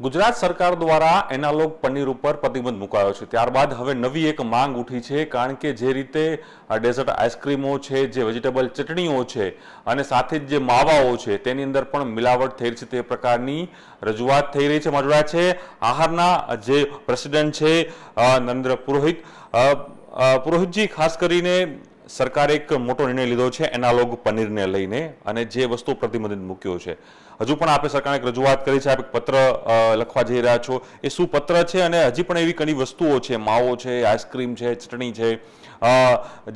ગુજરાત સરકાર દ્વારા એનાલોગ પનીર ઉપર પ્રતિબંધ મુકાયો છે। ત્યારબાદ હવે નવી એક માંગ ઉઠી છે, કારણ કે જે રીતે ડેઝર્ટ આઈસ્ક્રીમો છે, જે વેજીટેબલ ચટણીઓ છે અને સાથે જ જે માવાઓ છે તેની અંદર પણ મિલાવટ થઈ છે તે પ્રકારની રજૂઆત થઈ રહી છે। જોડાયા છે આહારના જે પ્રેસિડેન્ટ છે નરેન્દ્ર પુરોહિત। પુરોહિતજી, ખાસ કરીને સરકારે એક મોટો નિર્ણય લીધો છે એનાલોગ પનીરને લઈને, અને જે વસ્તુ પ્રતિબંધિત મૂક્યો છે। હજુ પણ આપણે સરકારને એક રજૂઆત કરી છે, આપ એક પત્ર લખવા જઈ રહ્યા છો, એ શું પત્ર છે? અને હજી પણ એવી ઘણી વસ્તુઓ છે, માવો છે, આઈસ્ક્રીમ છે, ચટણી છે,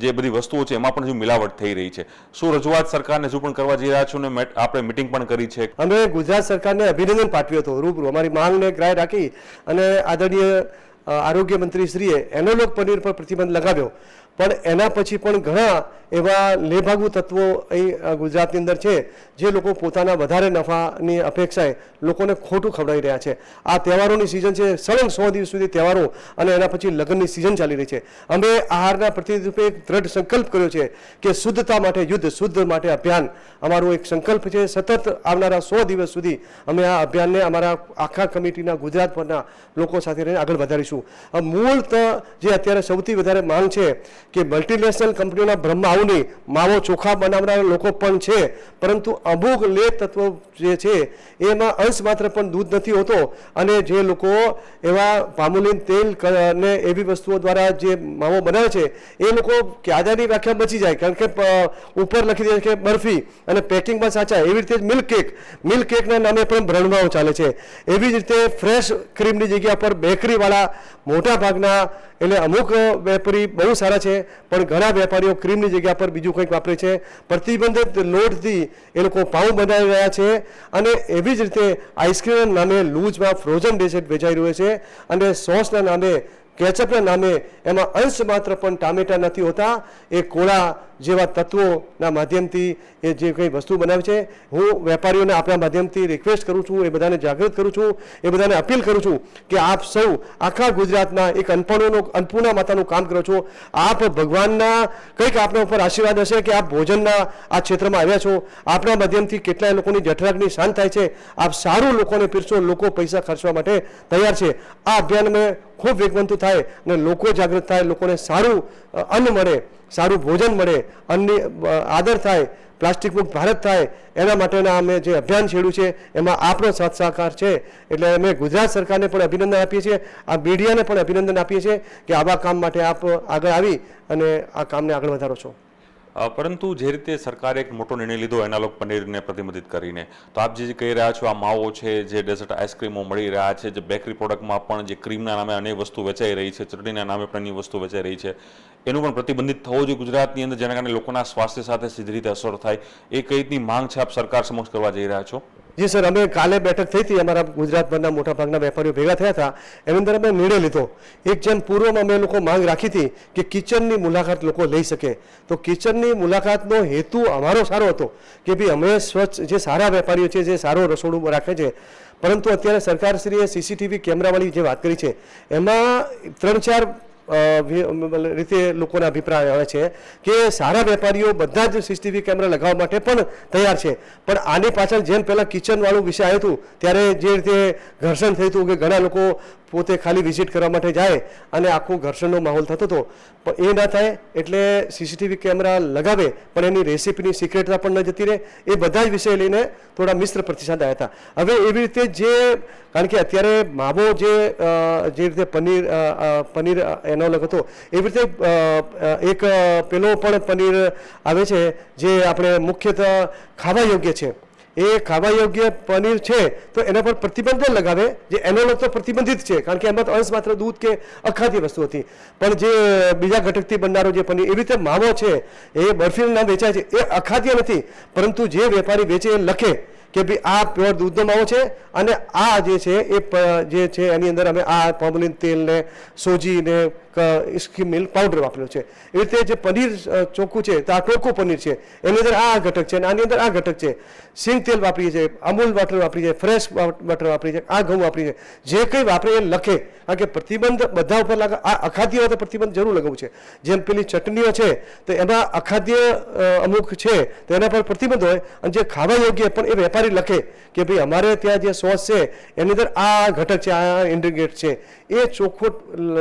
જે બધી વસ્તુઓ છે એમાં પણ હજુ મિલાવટ થઈ રહી છે। શું રજૂઆત સરકારને હજુ પણ કરવા જઈ રહ્યા છો? અને આપણે મિટિંગ પણ કરી છે। અમે ગુજરાત સરકારને અભિનંદન પાઠવ્યો હતો રૂબરૂ, અમારી માંગને ગ્રાહ્ય રાખી અને આદરણીય આરોગ્ય મંત્રીશ્રીએ એનાલોગ પનીર પર પ્રતિબંધ લગાવ્યો। પણ એના પછી પણ ઘણા એવા લેભાગુ તત્વો અહીં ગુજરાતની અંદર છે જે લોકો પોતાના વધારે નફાની અપેક્ષાએ લોકોને ખોટું ખવડાવી રહ્યા છે। આ તહેવારોની સિઝન છે, સળંગ 100 દિવસ સુધી તહેવારો અને એના પછી લગ્નની સિઝન ચાલી રહી છે। અમે આહારના પ્રતિનિધિ રૂપે એક દ્રઢ સંકલ્પ કર્યો છે કે શુદ્ધતા માટે યુદ્ધ, શુદ્ધ માટે અભિયાન અમારો એક સંકલ્પ છે। સતત આવનારા 100 દિવસ સુધી અમે આ અભિયાનને અમારા આખા કમિટીના ગુજરાતભરના લોકો સાથે રહીને આગળ વધારીશું। મૂળ જે અત્યારે સૌથી વધારે માંગ છે કે મલ્ટીનેશનલ કંપનીઓના બ્રહ્મા આવું નહીં, માવો ચોખા બનાવનારા લોકો પણ છે, પરંતુ અમુક લે તત્વો જે છે એમાં અંશ માત્ર પણ દૂધ નથી હોતો, અને જે લોકો એવા પામોલીન તેલ ને એવી વસ્તુઓ દ્વારા જે માવો બનાવે છે એ લોકો ક્યાદાની વ્યાખ્યા બચી જાય, કારણ કે ઉપર લખી દે કે બરફી અને પેકિંગમાં સાચા। એવી રીતે મિલ્ક કેકના નામે પણ ભ્રણભાવ ચાલે છે। એવી જ રીતે ફ્રેશ ક્રીમની જગ્યા પર બેકરીવાળા મોટા ભાગના, એટલે અમુક વેપારી બહુ સારા છે પણ ઘણા વેપારીઓ ક્રીમની જગ્યા પર બીજું કંઈક વાપરે છે। પ્રતિબંધિત લોટથી એ લોકો પાઉં બનાવી રહ્યા છે, અને એવી જ રીતે આઈસ્ક્રીમના નામે લૂઝમાં ફ્રોઝન ડેઝર્ટ વેચાઈ રહ્યો છે, અને સોસના નામે, કેચઅપના નામે એમાં અંશ માત્ર પણ ટામેટા નથી હોતા। એ કોળા જેવા તત્વોના માધ્યમથી એ જે કંઈ વસ્તુ બનાવે છે, હું વેપારીઓને આપણા માધ્યમથી રિક્વેસ્ટ કરું છું, એ બધાને જાગૃત કરું છું, એ બધાને અપીલ કરું છું કે આપ સૌ આખા ગુજરાતના એક અન્નપૂર્ણા માતાનું કામ કરો છો। આપ ભગવાનના કંઈક આપણા ઉપર આશીર્વાદ હશે કે આપ ભોજનના આ ક્ષેત્રમાં આવ્યા છો, આપણા માધ્યમથી કેટલાય લોકોની જઠરાગ્નિ શાંત થાય છે। આપ સારું લોકોને પીરસો, લોકો પૈસા ખર્ચવા માટે તૈયાર છે। આ અભિયાનમાં ખૂબ વેગવંતું થાય અને લોકો જાગૃત થાય, લોકોને સારું અન્ન મળે, સારું ભોજન મળે, અન્નની આદર થાય, પ્લાસ્ટિક મુક્ત ભારત થાય, એના માટેના અમે જે અભિયાન છેડ્યું છે એમાં આપણો સાથ સહકાર છે। એટલે અમે ગુજરાત સરકારને પણ અભિનંદન આપીએ છીએ, આ મીડિયાને પણ અભિનંદન આપીએ છીએ કે આવા કામ માટે આપ આગળ આવી અને આ કામને આગળ વધારો છો। પરંતુ જે રીતે સરકારે એક મોટો નિર્ણય લીધો એનાલોગ પનીરને પ્રતિબંધિત કરીને, તો આપ જે કહી રહ્યા છો, આ માવો છે, જે ડેઝર્ટ આઈસ્ક્રીમો મળી રહ્યા છે, જે બેકરી પ્રોડક્ટમાં પણ જે ક્રીમના નામે અનેક વસ્તુ વેચાઈ રહી છે, ચટણીના નામે પણ અન્ય વસ્તુ વેચાઈ રહી છે, એનું પણ પ્રતિબંધિત થવું જોઈએ ગુજરાતની અંદર, જેના કારણે લોકોના સ્વાસ્થ્ય સાથે સીધી રીતે અસર થાય। એ કઈ રીતની માંગ છે આપ સરકાર સમક્ષ કરવા જઈ રહ્યા છો? જી સર, અમે કાલે બેઠક થઈ હતી, અમારા ગુજરાતભરના મોટાભાગના વેપારીઓ ભેગા થયા હતા, એની અંદર અમે નિર્ણય લીધો। એક જેમ પૂર્વમાં અમે લોકો માંગ રાખી હતી કે કિચનની મુલાકાત લોકો લઈ શકે, તો કિચનની મુલાકાતનો હેતુ અમારો સારો હતો કે ભાઈ અમે સ્વચ્છ, જે સારા વેપારીઓ છે, જે સારો રસોડું રાખે છે, પરંતુ અત્યારે સરકારશ્રીએ સીસીટીવી કેમેરાવાળી જે વાત કરી છે એમાં 3-4 રીતે લોકોના અભિપ્રાય આવે છે કે સારા વેપારીઓ બધા જ સીસીટીવી કેમેરા લગાવવા માટે પણ તૈયાર છે, પણ આની પાછળ જેમ પહેલાં કિચનવાળું વિષય આવ્યું હતું ત્યારે જે રીતે ઘર્ષણ થયું હતું કે ઘણા લોકો પોતે ખાલી વિઝિટ કરવા માટે જાય અને આખું ઘર્ષણનો માહોલ થતો હતો, પણ એ ના થાય એટલે સીસીટીવી કેમેરા લગાવે પણ એની રેસીપીની સિક્રેટતા પણ ન જતી રહે, એ બધા જ વિષય લઈને થોડા મિશ્ર પ્રતિસાદ આવ્યા હતા। હવે એવી રીતે જે, કારણ કે અત્યારે માવો જે રીતે પનીર એનાલોગ હતો, એવી રીતે એક પેલો પણ પનીર આવે છે જે આપણે મુખ્યતઃ ખાવા યોગ્ય છે, એ ખાવા યોગ્ય પનીર છે તો એના પર પ્રતિબંધ પણ લગાવે। જે એનાલોગ તો પ્રતિબંધિત છે કારણ કે એમાં તો અંશ માત્ર દૂધ કે અખાદ્ય વસ્તુ હતી, પણ જે બીજા ઘટકથી બનનારો જે પનીર, એવી રીતે માવો છે એ બરફીનું નામ વેચાય છે, એ અખાદ્ય નથી, પરંતુ જે વેપારી વેચે એ લખે કે ભાઈ આ પ્યોર દૂધનો માવો છે, અને આ જે છે એ જે છે એની અંદર અમે આ પામોલીન તેલને, સોજીને, સ્કીમ મિલ્ક પાવડર વાપર્યો છે। એ રીતે જે પનીર ચોખ્ખું છે તો આ ટોકું પનીર છે, એની અંદર આ ઘટક છે અને આની અંદર આ ઘટક છે, સિંગ તેલ વાપરીએ છીએ, અમૂલ બટર વાપરીએ છીએ, ફ્રેશ બટર વાપરીએ છીએ, આ ઘઉં વાપરીએ છીએ, જે કંઈ વાપરે એ લખે, કારણ કે પ્રતિબંધ બધા ઉપર લાગે। આ અખાદ્ય હોય તો પ્રતિબંધ જરૂર લગાવવું છે, જેમ પેલી ચટણીઓ છે તો એમાં અખાદ્ય અમુક છે તો એના પર પ્રતિબંધ હોય, અને જે ખાવા યોગ્ય પણ એ વેપારી તકરારી લખે કે ભાઈ અમારે ત્યાં જે સોસ છે એની અંદર આ ઘટક છે, આ ઇન્ગ્રેડિયન્ટ છે, એ ચોખ્ખો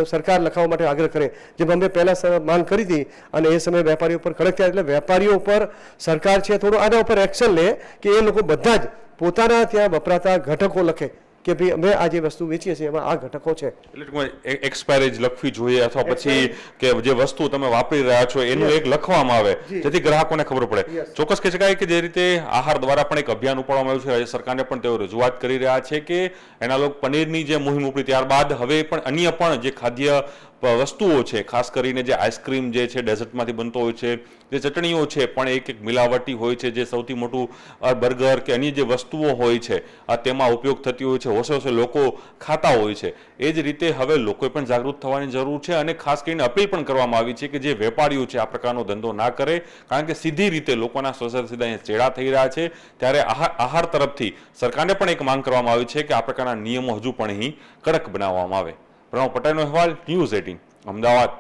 સરકાર લખાવવા માટે આગ્રહ કરે, જેમ અમે પહેલાં માંગ કરી હતી અને એ સમયે વેપારીઓ પર કડક થયા. એટલે વેપારીઓ પર સરકાર છે થોડું આના ઉપર એક્શન લે કે એ લોકો બધા જ પોતાના ત્યાં વપરાતા ઘટકો લખે કે ભાઈ અમે આ જે વસ્તુ વેચીએ છીએ એમાં આ ઘટકો છે. એટલે એક્સપાયરેજ લખવી જોઈએ અથવા પછી કે જે વસ્તુ તમે વાપરી રહ્યા છો એનું એક લખવામાં આવે જેથી ગ્રાહકોને ખબર પડે. ચોક્કસ કહી શકાય કે જે રીતે આહાર દ્વારા પણ એક અભિયાન ઉપાડવામાં આવ્યું છે, રાજ્ય સરકારને પણ તેઓ રજૂઆત કરી રહ્યા છે કે એનાલોગ પનીરની જે મુહિમ ઉપડી ત્યારબાદ હવે પણ અન્ય પણ જે ખાદ્ય વસ્તુઓ છે, ખાસ કરીને જે આઈસ્ક્રીમ જે છે ડેઝર્ટમાંથી બનતો હોય છે, જે ચટણીઓ છે પણ એક મિલાવટી હોય છે, જે સૌથી મોટું બર્ગર કે અન્ય જે વસ્તુઓ હોય છે તેમાં ઉપયોગ થતી હોય છે, હોશે લોકો ખાતા હોય છે. એ જ રીતે હવે લોકોએ પણ જાગૃત થવાની જરૂર છે અને ખાસ કરીને અપીલ પણ કરવામાં આવી છે કે જે વેપારીઓ છે આ પ્રકારનો ધંધો ના કરે, કારણ કે સીધી રીતે લોકોના સ્વસ્થ સીધા અહીંયા ચેડા થઈ રહ્યા છે. ત્યારે આહાર તરફથી સરકારને પણ એક માંગ કરવામાં આવી છે કે આ પ્રકારના નિયમો હજુ પણ અહીં કડક બનાવવામાં આવે. પ્રણવ પટેલનો અહેવાલ, ન્યૂઝ 18 અમદાવાદ.